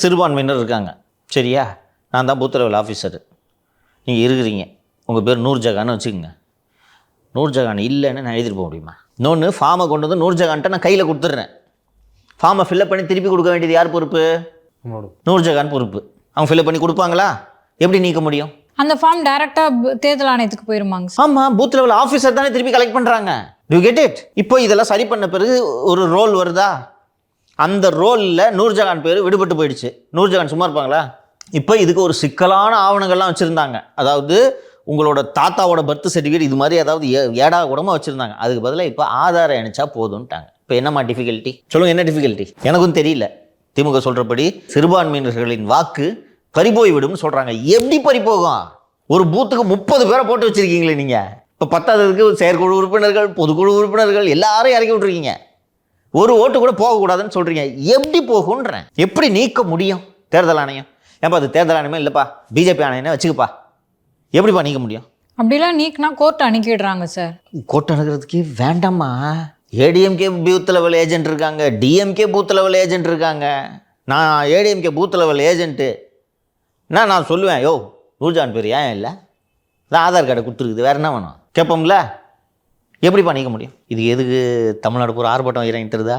சிறுபான்மையினர் இருக்காங்க, சரியா? நான் தான் பூத் லெவல் ஆஃபீஸரு, நீங்கள் இருக்கிறீங்க, உங்கள் பேர் நூர்ஜஹான்னு வச்சுக்கோங்க. நூர்ஜஹான் இல்லைன்னு நான் எழுதிட்டு போக முடியுமா? இன்னொன்று, ஃபார்மை கொண்டு வந்து நூர்ஜஹான்ட்ட நான் கையில் கொடுத்துட்றேன். ஃபார்மை ஃபில்அப் பண்ணி திருப்பி கொடுக்க வேண்டியது யார் பொறுப்பு? நூர்ஜஹான் பொறுப்பு. அவங்க ஃபில்அப் பண்ணி கொடுப்பாங்களா? எப்படி நீக்க முடியும்? அந்த ஃபார்ம் டைரெக்டாக தேர்தல் ஆணையத்துக்கு போயிருமாங்க? ஆமாம், பூத் லெவல் ஆஃபீஸர் தானே திருப்பி கலெக்ட் பண்ணுறாங்க. To get it? இப்போ இதெல்லாம் சரி பண்ண பிறகு ஒரு ரோல் வருதா? அந்த ரோலில் நூர்ஜஹான் பேர் விடுபட்டு போயிடுச்சு. நூர்ஜஹான் சும்மா இருப்பாங்களா? இப்போ இதுக்கு ஒரு சிக்கலான ஆவணங்கள்லாம் வச்சுருந்தாங்க. அதாவது உங்களோட தாத்தாவோட பர்த் சர்டிஃபிகேட் இது மாதிரி ஏதாவது ஏடா கூடமாக வச்சுருந்தாங்க. அதுக்கு பதிலாக இப்போ ஆதாரம் இணைச்சா போதும்ட்டாங்க. இப்போ என்னம்மா டிஃபிகல்ட்டி சொல்லுங்கள்? என்ன டிஃபிகல்ட்டி? எனக்கும் தெரியல. திமுக சொல்கிறபடி சிறுபான்மையினர்களின் வாக்கு பறிபோய் விடும்னு சொல்கிறாங்க. எப்படி பறிபோகும்? ஒரு பூத்துக்கு 30 பேரை போட்டு வச்சுருக்கீங்களே நீங்கள். இப்போ 10க்கு செயற்குழு உறுப்பினர்கள், பொதுக்குழு உறுப்பினர்கள் எல்லாரும் இறக்கி விட்ருக்கீங்க. ஒரு ஓட்டு கூட போகக்கூடாதுன்னு சொல்கிறீங்க. எப்படி போகுன்றேன்? எப்படி நீக்க முடியும் தேர்தல் ஆணையம்? ஏன்பா அது தேர்தல் ஆணையமே இல்லைப்பா, பிஜேபி ஆணையமே வச்சுக்கப்பா, எப்படிப்பா நீக்க முடியும்? அப்படிலாம் நீக்கினா கோர்ட் அணுக்கிடுறாங்க சார். கோர்ட் அணுகிறதுக்கு வேண்டாமா? ஏடிஎம்கே பூத் லெவல் ஏஜென்ட் இருக்காங்க, டிஎம்கே பூத் லெவல் ஏஜென்ட் இருக்காங்க. நான் ஏடிஎம்கே பூத் லெவல் ஏஜென்ட்டு நான் சொல்லுவேன், யோ நூர்ஜஹான் பேர் ஏன் இல்லை, அதான் ஆதார் கார்டை கொடுத்துருக்குது, வேறு என்ன வேணும் கேட்போம்ல. எப்படி பண்ணிக்க முடியும்? இது எதுக்கு தமிழ்நாடு பூரா ஆர்ப்பாட்டம் இறங்கிட்டுருதா?